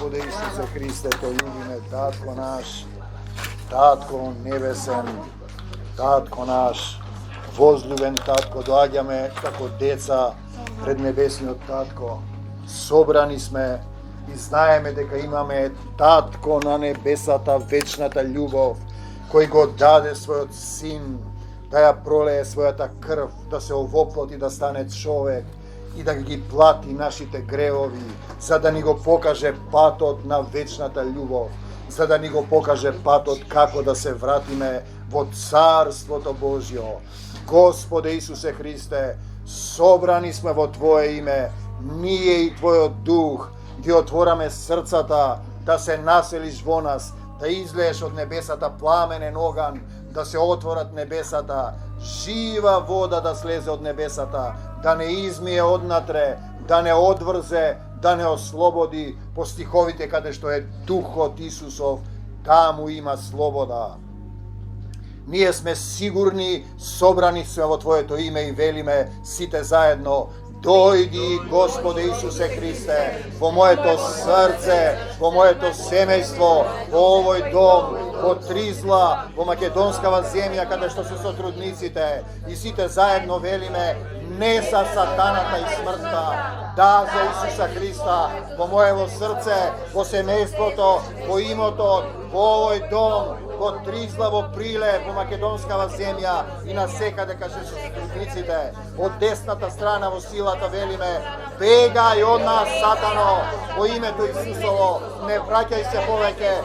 Господе Исусе Христе, Те љубиме, Татко наш, Татко небесен, Татко наш, возлюбен Татко, доаѓаме како деца пред небесниот Татко. Собрани сме и знаеме дека имаме Татко на небесата, вечната љубов, кој го даде својот син, да ја пролее својата крв, да се овоплоти, да стане човек и да ги плати нашите гревови, за да ни го покаже патот на вечната љубов, за да ни го покаже патот како да се вратиме во Царството Божјо. Господе Исусе Христе, собрани сме во Твое име, ние и Твојот дух, ги отвораме срцата да се населиш во нас, да излееш од небесата пламенен оган, да се отворат небесата, жива вода да слезе од небесата, да не измие однатре, да не одврзе, да не ослободи по стиховите каде што е Духот Исусов, таму има слобода. Ние сме сигурни, собрани сме во Твоето име и велиме сите заедно: дојди, Господе Исусе Христе, во моето срце, во моето семејство, во овој дом, во Тризла, во македонскава земја, каде што се сотрудниците, и сите заедно велиме: не за сатаната и смртта, да за Исуса Христа, во моево срце, во семејството, во имото, во овој дом, во Тризла, во Прилеп, во македонскава земја и на секаде каде се сотрудниците. Од десната страна во силата велиме: бегај од нас, сатано, во името Исусово, не враќај се повеќе,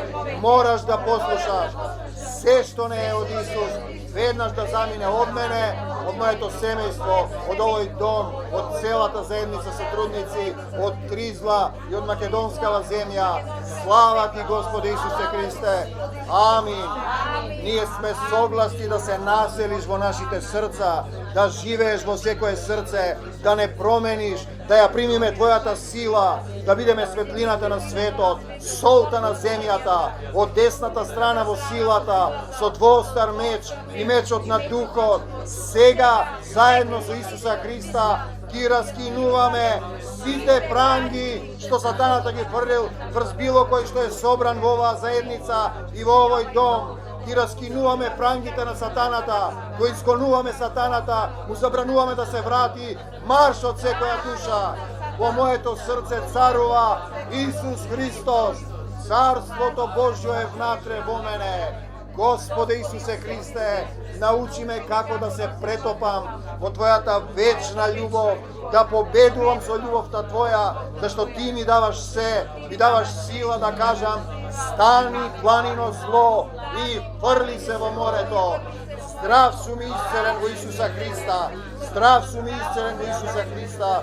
мораш да послушаш. Се што не е од Исус, веднаш да замине од мене, од моето семејство, од овој дом, од целата заедница сотрудници, од Тризла и од македонскава земја. Слава Ти, Господи Исусе Христе. Амин. Ние сме согласни да се населиш во нашите срца, да живееш во секое срце, да не промениш, да ја примиме Твојата сила, да бидеме светлината на светот, солта на земјата, од десната страна во силата, со двоостар меч и мечот на Духот. Сега, заедно со Исуса Христа, ги раскинуваме сите пранги што сатаната ги фрлил врз било кој што е собран во оваа заедница и во овој дом. Ги раскинуваме прангите на сатаната, го изгонуваме сатаната, му забрануваме да се врати, марш од секоја душа. Во моето срце царува Исус Христос, Царството Божјо е внатре во мене. Господе Исусе Христе, научи ме како да се претопам во Твојата вечна љубов, да победувам со љубовта Твоја, зашто Ти ми даваш се, ми даваш сила да кажам: стани, планино зло, и фрли се во морето. Здрав сум и исцелен во Исуса Христа. Здрав сум и исцелен во Исуса Христа.